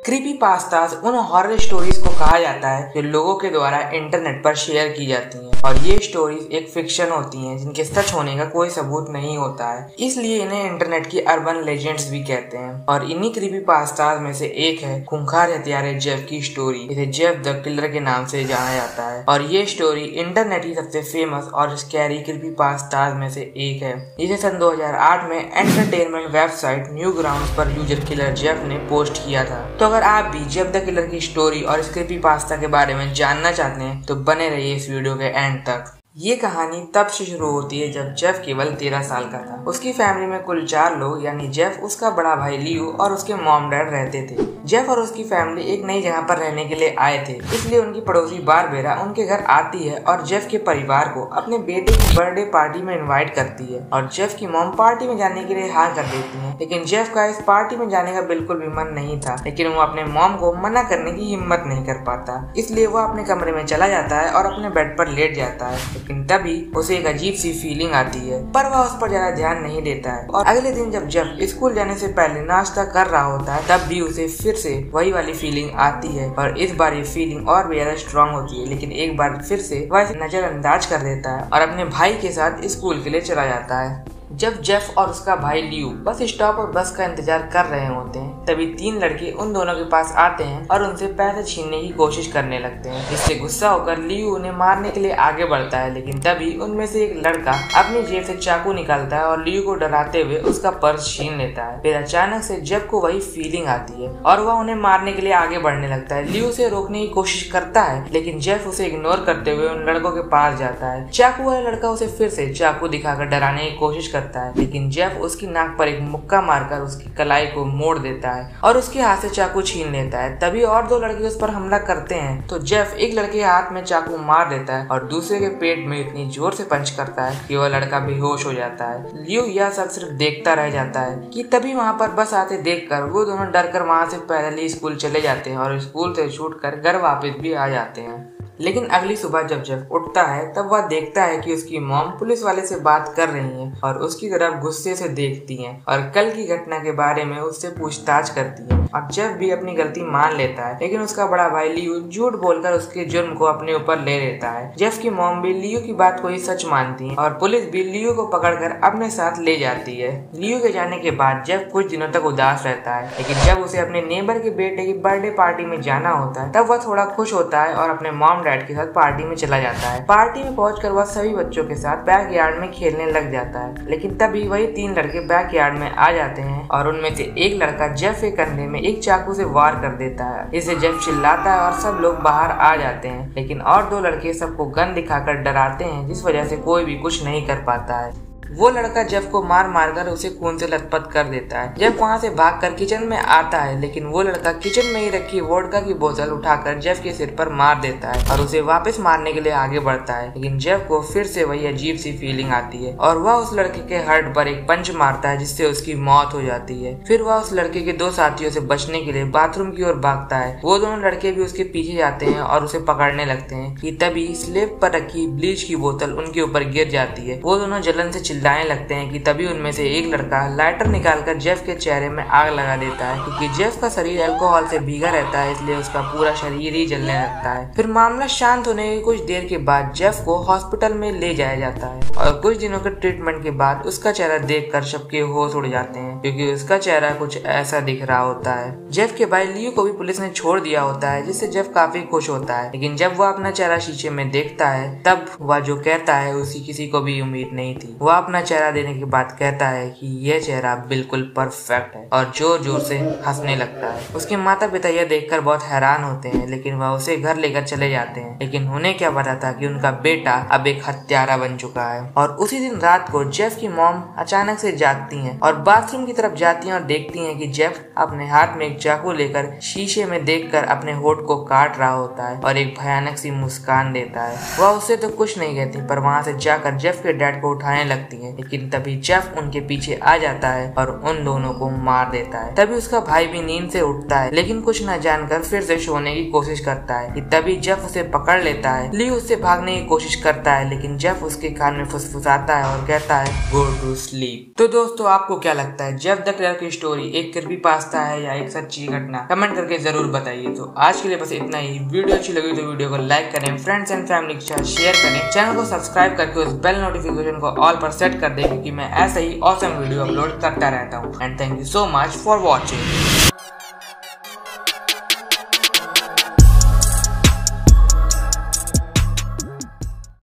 Creepy pastas उन horror stories को कहा जाता है जो लोगों के द्वारा इंटरनेट पर शेयर की जाती हैं और ये स्टोरीज एक फिक्शन होती हैं जिनके सच होने का कोई सबूत नहीं होता है, इसलिए इन्हें इंटरनेट की अर्बन लेजेंड्स भी कहते हैं। और इन्हीं क्रीपी पास्तास में से एक है खूंखार हत्यारे जेफ की स्टोरी, जिसे जेफ द किलर के नाम से जाना जाता है। और ये स्टोरी इंटरनेट की सबसे फेमस और स्कैरी क्रीपी पास्तास में से एक है, जिसे सन 2008 में एंटरटेनमेंट वेबसाइट न्यू ग्राउंड्स पर यूजर किलर जेफ ने पोस्ट किया था। तो अगर आप भी जेफ द किलर की स्टोरी और इस क्रीपी पास्ता के बारे में जानना चाहते हैं तो बने रहिए इस वीडियो के एंड तक। ये कहानी तब से शुरू होती है जब जेफ केवल 13 साल का था। उसकी फैमिली में कुल 4 लोग यानी जेफ, उसका बड़ा भाई लियो और उसके मॉम डैड रहते थे। जेफ और उसकी फैमिली एक नई जगह पर रहने के लिए आए थे, इसलिए उनकी पड़ोसी बारबेरा उनके घर आती है और जेफ के परिवार को अपने बेटे की बर्थडे पार्टी में इनवाइट करती है। और जेफ की मॉम पार्टी में जाने के लिए हाँ कर देती है, लेकिन जेफ का इस पार्टी में जाने का बिल्कुल भी मन नहीं था। लेकिन वो अपने मॉम को मना करने की हिम्मत नहीं कर पाता, इसलिए वो अपने कमरे में चला जाता है और अपने बेड पर लेट जाता है। लेकिन तभी उसे एक अजीब सी फीलिंग आती है, पर वह उस पर ज्यादा ध्यान नहीं देता है। और अगले दिन जब जेफ स्कूल जाने से पहले नाश्ता कर रहा होता है, तब भी उसे फिर से वही वाली फीलिंग आती है और इस बार ये फीलिंग और भी ज्यादा स्ट्रॉन्ग होती है। लेकिन एक बार फिर से वह इसे नजरअंदाज कर देता है और अपने भाई के साथ स्कूल के लिए चला जाता है। जब जेफ और उसका भाई लियो बस स्टॉप पर बस का इंतजार कर रहे होते हैं, तभी 3 लड़के उन दोनों के पास आते हैं और उनसे पैसे छीनने की कोशिश करने लगते हैं। इससे गुस्सा होकर लियो उन्हें मारने के लिए आगे बढ़ता है, लेकिन तभी उनमें से एक लड़का अपनी जेब से चाकू निकालता है और लियो को डराते हुए उसका पर्स छीन लेता है। फिर अचानक से जेफ को वही फीलिंग आती है और वह उन्हें मारने के लिए आगे बढ़ने लगता है। लियो उसे रोकने की कोशिश करता है, लेकिन जेफ उसे इग्नोर करते हुए उन लड़कों के पास जाता है। चाकू वाला लड़का उसे फिर से चाकू दिखाकर डराने की कोशिश करता है, लेकिन जेफ उसकी नाक पर एक मुक्का मारकर उसकी कलाई को मोड़ देता है और उसके हाथ से चाकू छीन लेता है। तभी और 2 लड़के उस पर हमला करते हैं, तो जेफ एक लड़के के हाथ में चाकू मार देता है और दूसरे के पेट में इतनी जोर से पंच करता है कि वह लड़का बेहोश हो जाता है। लियो यह सब सिर्फ देखता रह जाता है कि तभी वहाँ पर बस आते देखकर वो दोनों डरकर वहाँ से पैदल ही स्कूल चले जाते हैं और स्कूल से छूटकर घर वापस भी आ जाते हैं। लेकिन अगली सुबह जब जेफ उठता है तब वह देखता है कि उसकी मॉम पुलिस वाले से बात कर रही है और उसकी तरफ गुस्से से देखती हैं और कल की घटना के बारे में उससे पूछताछ करती है। अब जेफ भी अपनी गलती मान लेता है, लेकिन उसका बड़ा भाई लियो झूठ बोलकर उसके जुर्म को अपने ऊपर ले लेता है। जेफ की मॉम भी लियो की बात को ही सच मानती है और पुलिस भी लियो को पकड़कर अपने साथ ले जाती है। लियो के जाने के बाद जेफ कुछ दिनों तक उदास रहता है, लेकिन जब उसे अपने नेबर के बेटे की बर्थडे पार्टी में जाना होता है तब वह थोड़ा खुश होता है और अपने मॉम डैड के साथ पार्टी में चला जाता है। पार्टी में पहुंचकर वह सभी बच्चों के साथ बैकयार्ड में खेलने लग जाता है, लेकिन तभी वही 3 लड़के बैकयार्ड में आ जाते हैं और उनमें से एक लड़का जेफ के कंधे में एक चाकू से वार कर देता है। इससे जेफ चिल्लाता है और सब लोग बाहर आ जाते हैं, लेकिन और 2 लड़के सबको गन दिखाकर डराते हैं, जिस वजह से कोई भी कुछ नहीं कर पाता है। वो लड़का जेफ को मार मार कर उसे खून से लथपथ कर देता है। जेफ वहाँ से भागकर किचन में आता है, लेकिन वो लड़का किचन में ही रखी वोडका की बोतल उठाकर जेफ के सिर पर मार देता है और उसे वापस मारने के लिए आगे बढ़ता है। लेकिन जेफ को फिर से वही अजीब सी फीलिंग आती है और वह उस लड़के के हर्ट पर एक पंच मारता है, जिससे उसकी मौत हो जाती है। फिर वह उस लड़के के 2 साथियों से बचने के लिए बाथरूम की ओर भागता है। वो दोनों लड़के भी उसके पीछे जाते हैं और उसे पकड़ने लगते हैं कि तभी स्लेब पर रखी ब्लीच की बोतल उनके ऊपर गिर जाती है। वो दोनों जलन से चिल्लाने लगते हैं कि तभी उनमें से एक लड़का लाइटर निकालकर जेफ के चेहरे में आग लगा देता है, क्योंकि जेफ का शरीर अल्कोहल से भीगा रहता है, इसलिए उसका पूरा शरीर ही जलने लगता है। फिर मामला शांत होने के कुछ देर के बाद जेफ को हॉस्पिटल में ले जाया जाता है और कुछ दिनों के ट्रीटमेंट के बाद उसका चेहरा देखकर सबके होश उड़ जाते हैं, क्योंकि उसका चेहरा कुछ ऐसा दिख रहा होता है। जेफ के भाई लियो को भी पुलिस ने छोड़ दिया होता है, जिससे जेफ काफी खुश होता है। लेकिन जब वह अपना चेहरा शीशे में देखता है तब वह जो कहता है उसी किसी को भी उम्मीद नहीं थी। वह अपना चेहरा देने के बाद कहता है कि यह चेहरा बिल्कुल परफेक्ट है और जोर जोर से हंसने लगता है। उसके माता पिता यह देखकर बहुत हैरान होते हैं, लेकिन वह उसे घर लेकर चले जाते हैं। लेकिन उन्हें क्या पता था कि उनका बेटा अब एक हत्यारा बन चुका है। और उसी दिन रात को जेफ की मॉम अचानक से जागती हैं और बाथरूम की तरफ जाती हैं और देखती हैं कि जेफ अपने हाथ में एक चाकू लेकर शीशे में देखकर अपने होठ को काट रहा होता है और एक भयानक सी मुस्कान देता है। वह उससे तो कुछ नहीं कहती, पर वहाँ से जाकर जेफ के डैड को उठाने लगती है, लेकिन तभी जेफ उनके पीछे आ जाता है और उन दोनों को मार देता है। तभी उसका भाई भी नींद से उठता है, लेकिन कुछ न जानकर फिर से सोने की कोशिश करता है कि तभी जेफ उसे पकड़ लेता है। लियो उससे भागने की कोशिश करता है, लेकिन जेफ उसके कान में फुसफुसाता है और कहता है गो टू स्लीप। तो दोस्तों, आपको क्या लगता है जेफ द क्लर्क की स्टोरी एक क्रीपी पास्ता है या एक सच्ची घटना? कमेंट करके जरूर बताइए। तो आज के लिए बस इतना ही। वीडियो अच्छी लगी तो वीडियो को लाइक करें, फ्रेंड्स एंड फैमिली के साथ शेयर करें, चैनल को सब्सक्राइब करके उस बेल नोटिफिकेशन को ऑल पर सेट कर दें, क्योंकि मैं ऐसे ही ऑसम वीडियो अपलोड करता रहता हूँ। And thank you so much for watching.